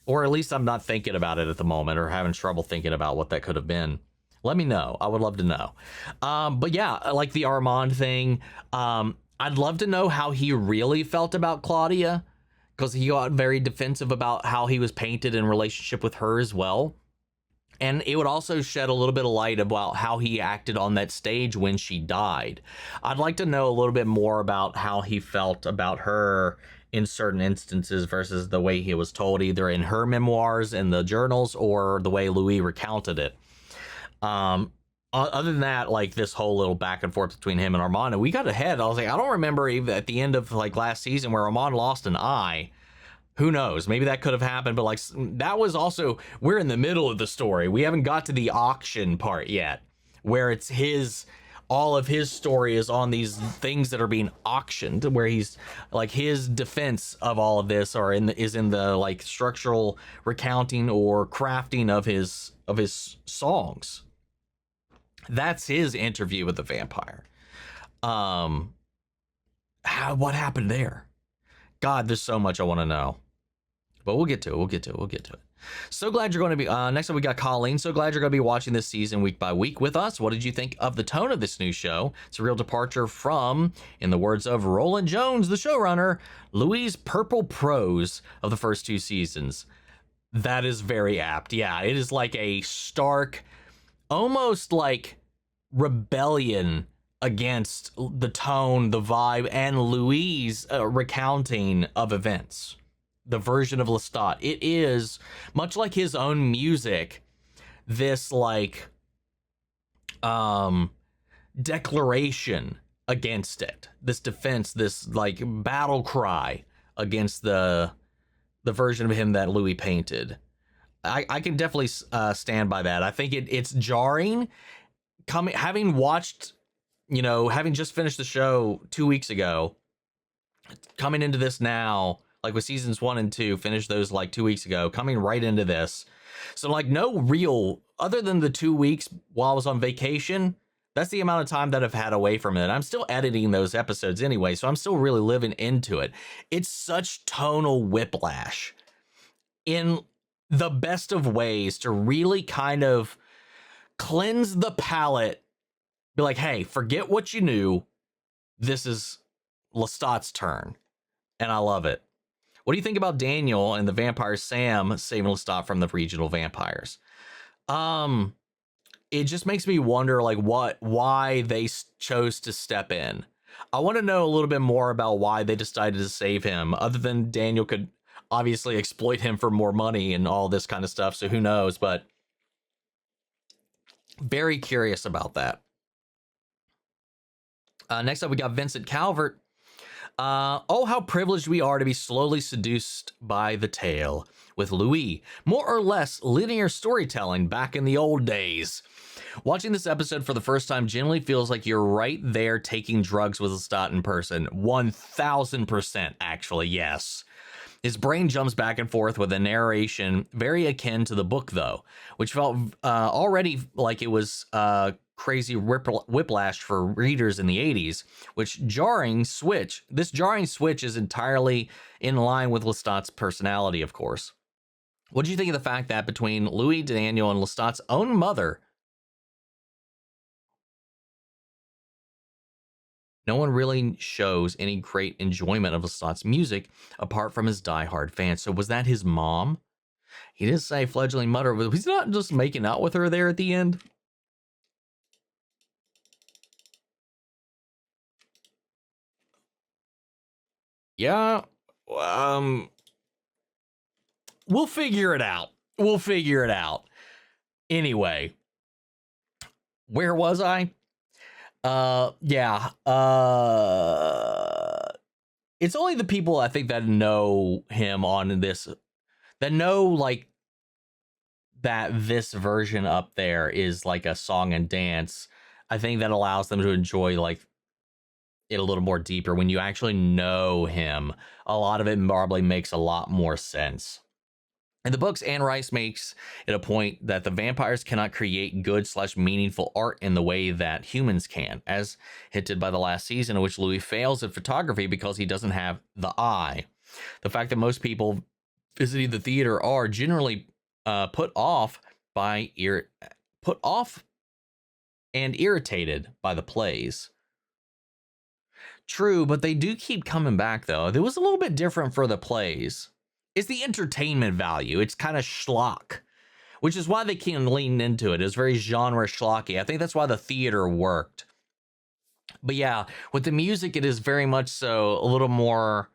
Or at least I'm not thinking about it at the moment, or having trouble thinking about what that could have been. Let me know. I would love to know. But yeah, like the Armand thing, I'd love to know how he really felt about Claudia, because he got very defensive about how he was painted in relationship with her as well. And it would also shed a little bit of light about how he acted on that stage when she died. I'd like to know a little bit more about how he felt about her in certain instances versus the way he was told, either in her memoirs in the journals or the way Louis recounted it. Other than that, like this whole little back and forth between him and Armand, and we got ahead. I was like, I don't remember even at the end of like last season where Armand lost an eye. Who knows? Maybe that could have happened, but like that was also, we're in the middle of the story. We haven't got to the auction part yet, where it's all of his story is on these things that are being auctioned, where he's like his defense of all of this is in the like structural recounting or crafting of his songs. That's his interview with the vampire. What happened there? God, there's so much I want to know. But we'll get to it. So glad you're going to be, next up we got Colleen. So glad you're going to be watching this season week by week with us. What did you think of the tone of this new show? It's a real departure from, in the words of Roland Jones, the showrunner, Louis' purple prose of the first 2 seasons. That is very apt. Yeah, it is like a stark, almost like rebellion against the tone, the vibe, and Louis' recounting of events. The version of Lestat. It is much like his own music, this like declaration against it, this defense, this like battle cry against the version of him that Louis painted. I can definitely stand by that. I think it's jarring having watched, having just finished the show 2 weeks ago, coming into this now, like with seasons 1 and 2, finished those like 2 weeks ago, coming right into this. So like no real, other than the 2 weeks while I was on vacation, that's the amount of time that I've had away from it. I'm still editing those episodes anyway, so I'm still really living into it. It's such tonal whiplash in the best of ways to really kind of cleanse the palate. Be like, hey, forget what you knew. This is Lestat's turn. And I love it. What do you think about Daniel and the vampire Sam saving Lestat from the regional vampires? It just makes me wonder, like, why they chose to step in. I want to know a little bit more about why they decided to save him, other than Daniel could obviously exploit him for more money and all this kind of stuff. So who knows? But very curious about that. Next up, we got Vincent Calvert. Oh, how privileged we are to be slowly seduced by the tale with Louis. More or less linear storytelling back in the old days. Watching this episode for the first time generally feels like you're right there taking drugs with Lestat in person. 1000% actually, yes. His brain jumps back and forth with a narration very akin to the book, though, which felt already like it was crazy whiplash for readers in the 80s, this jarring switch is entirely in line with Lestat's personality, of course. What do you think of the fact that between Louis, Daniel, and Lestat's own mother, no one really shows any great enjoyment of Lestat's music apart from his diehard fans? So was that his mom? He didn't say fledgling mother, but he's not just making out with her there at the end. Yeah, we'll figure it out. Anyway, where was I? It's only the people I think that know him on this, that know like that this version up there is like a song and dance. I think that allows them to enjoy like it a little more deeper. When you actually know him, a lot of it probably makes a lot more sense. In the books, Anne Rice makes it a point that the vampires cannot create good/meaningful art in the way that humans can, as hinted by the last season, in which Louis fails at photography because he doesn't have the eye. The fact that most people visiting the theater are generally put off and irritated by the plays. True, but they do keep coming back, though. It was a little bit different for the plays. It's the entertainment value. It's kind of schlock, which is why they can lean into it. It's very genre schlocky. I think that's why the theater worked. But yeah, with the music, it is very much so a little more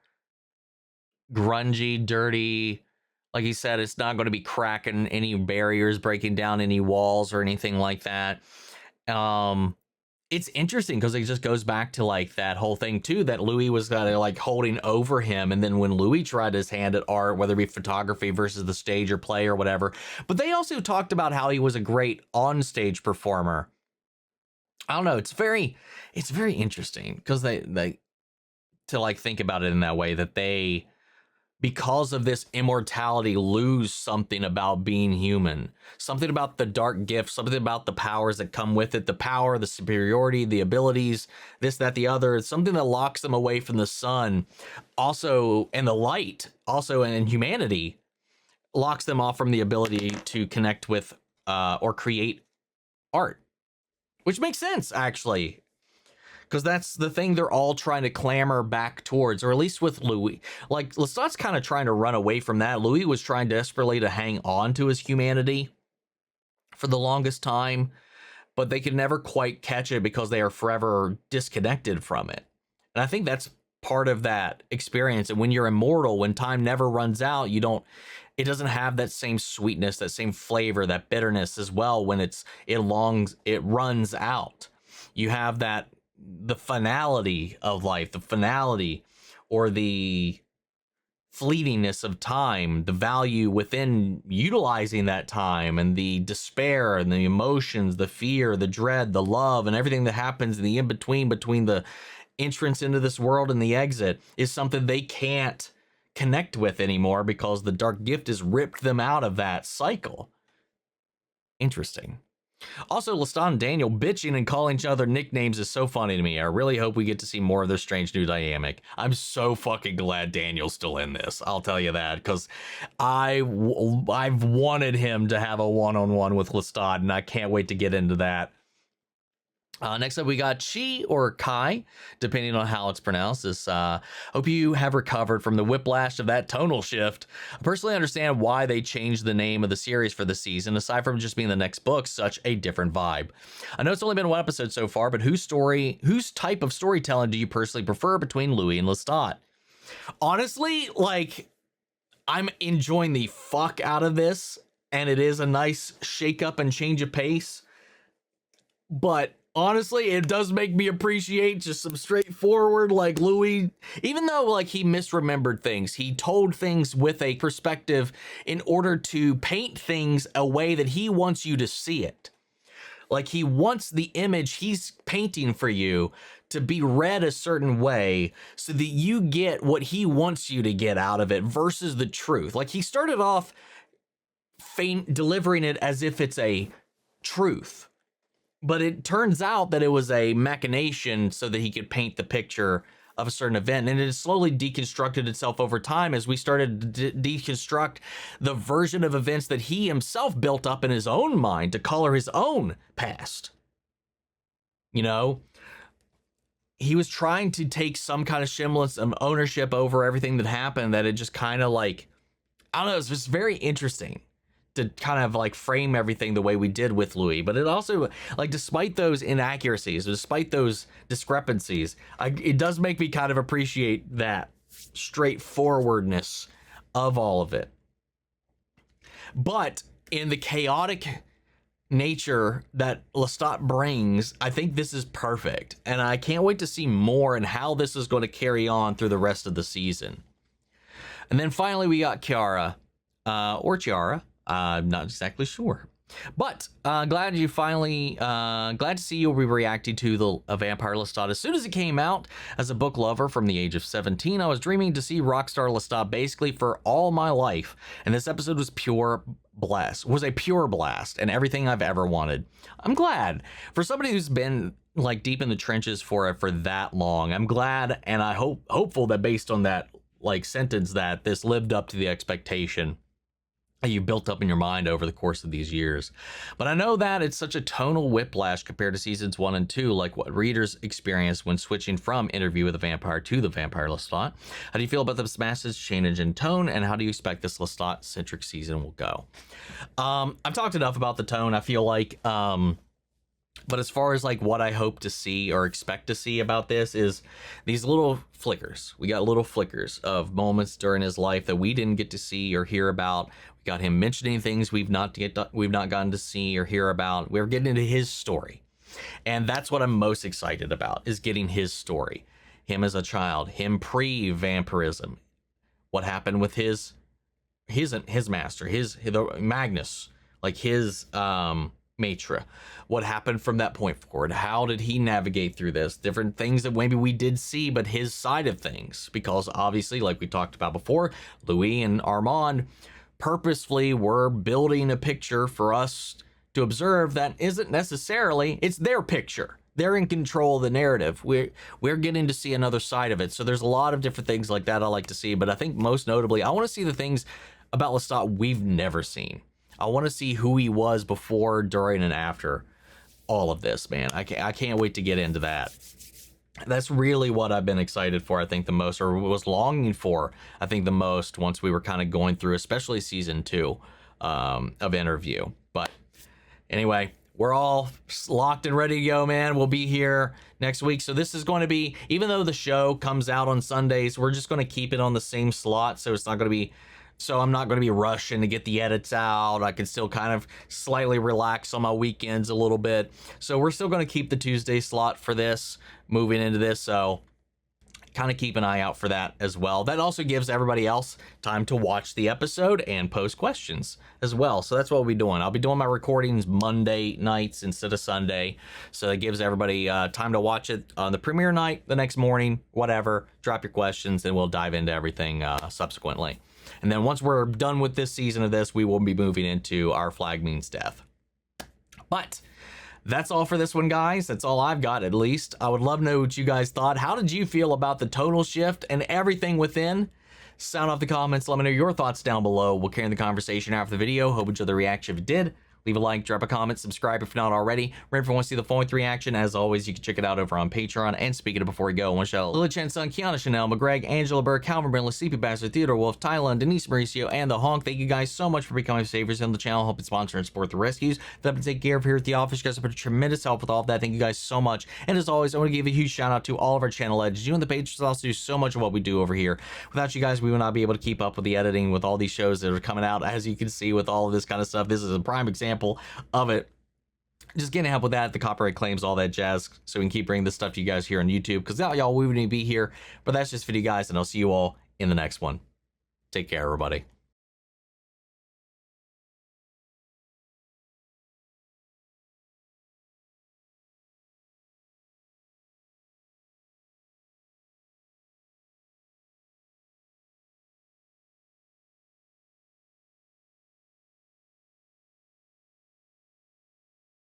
grungy, dirty. Like he said, it's not going to be cracking any barriers, breaking down any walls or anything like that. It's interesting because it just goes back to like that whole thing too, that Louis was kind of like holding over him. And then when Louis tried his hand at art, whether it be photography versus the stage or play or whatever, but they also talked about how he was a great on-stage performer. I don't know. It's very interesting because they to like think about it in that way, that they, because of this immortality, lose something about being human, something about the dark gift, something about the powers that come with it, the power, the superiority, the abilities, this, that, the other. It's something that locks them away from the sun, also, and the light, also, and humanity locks them off from the ability to connect with or create art, which makes sense, actually. Because that's the thing they're all trying to clamor back towards, or at least with Louis. Like, Lestat's kind of trying to run away from that. Louis was trying desperately to hang on to his humanity for the longest time, but they could never quite catch it because they are forever disconnected from it. And I think that's part of that experience. And when you're immortal, when time never runs out, it doesn't have that same sweetness, that same flavor, that bitterness as well when it runs out. You have the finality of life, the finality or the fleetingness of time, the value within utilizing that time, and the despair and the emotions, the fear, the dread, the love, and everything that happens in the in-between between the entrance into this world and the exit is something they can't connect with anymore because the dark gift has ripped them out of that cycle. Interesting. Also, Lestat and Daniel bitching and calling each other nicknames is so funny to me. I really hope we get to see more of their strange new dynamic. I'm so fucking glad Daniel's still in this. I'll tell you that, because I've wanted him to have a one-on-one with Lestat, and I can't wait to get into that. Next up, we got Chi or Kai, depending on how it's pronounced. Hope you have recovered from the whiplash of that tonal shift. I personally understand why they changed the name of the series for the season, aside from just being the next book, such a different vibe. I know it's only been one episode so far, but whose type of storytelling do you personally prefer between Louis and Lestat? Honestly, like, I'm enjoying the fuck out of this, and it is a nice shake up and change of pace, but honestly, it does make me appreciate just some straightforward, like, Louis, even though like he misremembered things, he told things with a perspective in order to paint things a way that he wants you to see it. Like, he wants the image he's painting for you to be read a certain way so that you get what he wants you to get out of it versus the truth. Like, he started off delivering it as if it's a truth. But it turns out that it was a machination so that he could paint the picture of a certain event. And it has slowly deconstructed itself over time as we started to deconstruct the version of events that he himself built up in his own mind to color his own past. You know, he was trying to take some kind of semblance of ownership over everything that happened, that it just kind of like, I don't know, it's just very interesting to kind of like frame everything the way we did with Louis. But it also, like, despite those inaccuracies, despite those discrepancies, it does make me kind of appreciate that straightforwardness of all of it. But in the chaotic nature that Lestat brings, I think this is perfect. And I can't wait to see more and how this is going to carry on through the rest of the season. And then finally we got Kiara, or Chiara. I'm not exactly sure, but glad to see you'll be reacting to the Vampire Lestat. As soon as it came out, as a book lover from the age of 17, I was dreaming to see Rockstar Lestat basically for all my life, and this episode was a pure blast and everything I've ever wanted. I'm glad for somebody who's been like deep in the trenches for it for that long. I'm glad, and I hopeful that based on that like sentence that this lived up to the expectation you built up in your mind over the course of these years. But I know that it's such a tonal whiplash compared to seasons 1 and 2, like what readers experience when switching from Interview with a Vampire to the Vampire Lestat. How do you feel about this massive change in tone, and how do you expect this Lestat-centric season will go? I've talked enough about the tone, I feel like, but as far as like what I hope to see or expect to see about this is these little flickers. We got little flickers of moments during his life that we didn't get to see or hear about. We got him mentioning things we've not gotten to see or hear about. We're getting into his story. And that's what I'm most excited about, is getting his story. Him as a child, him pre-vampirism. What happened with his master, the Magnus, like his Matra. What happened from that point forward? How did he navigate through this? Different things that maybe we did see, but his side of things. Because obviously, like we talked about before, Louis and Armand purposefully were building a picture for us to observe that isn't necessarily, it's their picture. They're in control of the narrative. We're getting to see another side of it. So there's a lot of different things like that I like to see, but I think most notably, I want to see the things about Lestat we've never seen. I want to see who he was before, during, and after all of this, man. I can't wait to get into that. That's really what I've been excited for, I think, the most, or was longing for, I think, the most once we were kind of going through, especially season 2 of Interview. But anyway, we're all locked and ready to go, man. We'll be here next week. So this is going to be, even though the show comes out on Sundays, we're just going to keep it on the same slot. So it's not going to be, so I'm not going to be rushing to get the edits out. I can still kind of slightly relax on my weekends a little bit. So we're still going to keep the Tuesday slot for this, moving into this. So kind of keep an eye out for that as well. That also gives everybody else time to watch the episode and post questions as well. So that's what we'll be doing. I'll be doing my recordings Monday nights instead of Sunday. So it gives everybody time to watch it on the premiere night, the next morning, whatever. Drop your questions and we'll dive into everything subsequently. And then once we're done with this season of this, we will be moving into our Flag Means Death. But that's all for this one, guys. That's all I've got, at least. I would love to know what you guys thought. How did you feel about the tonal shift and everything within? Sound off the comments. Let me know your thoughts down below. We'll carry the conversation after the video. Hope you enjoyed the reaction if you did. Leave a like, drop a comment, subscribe if not already. Remember, if you want to see the full length reaction, as always, you can check it out over on Patreon. And speaking of before we go, I want to shout out Lily Chen's son, Kiana Chanel, McGreg, Angela Burke, Calvin Brindley, Sleepy Bastard, Theodore Wolf, Tyler, Denise Mauricio, and The Honk. Thank you guys so much for becoming savers on the channel, helping sponsor and support the rescues that we take care of here at the office. You guys have been a tremendous help with all of that. Thank you guys so much. And as always, I want to give a huge shout out to all of our channel legends. You and the patrons also do so much of what we do over here. Without you guys, we would not be able to keep up with the editing with all these shows that are coming out. As you can see with all of this kind of stuff, this is a prime example of it. Just getting help with that, the copyright claims, all that jazz, so we can keep bringing this stuff to you guys here on YouTube, because without y'all, we wouldn't be here. But that's just for you guys, and I'll see you all in the next one. Take care, everybody.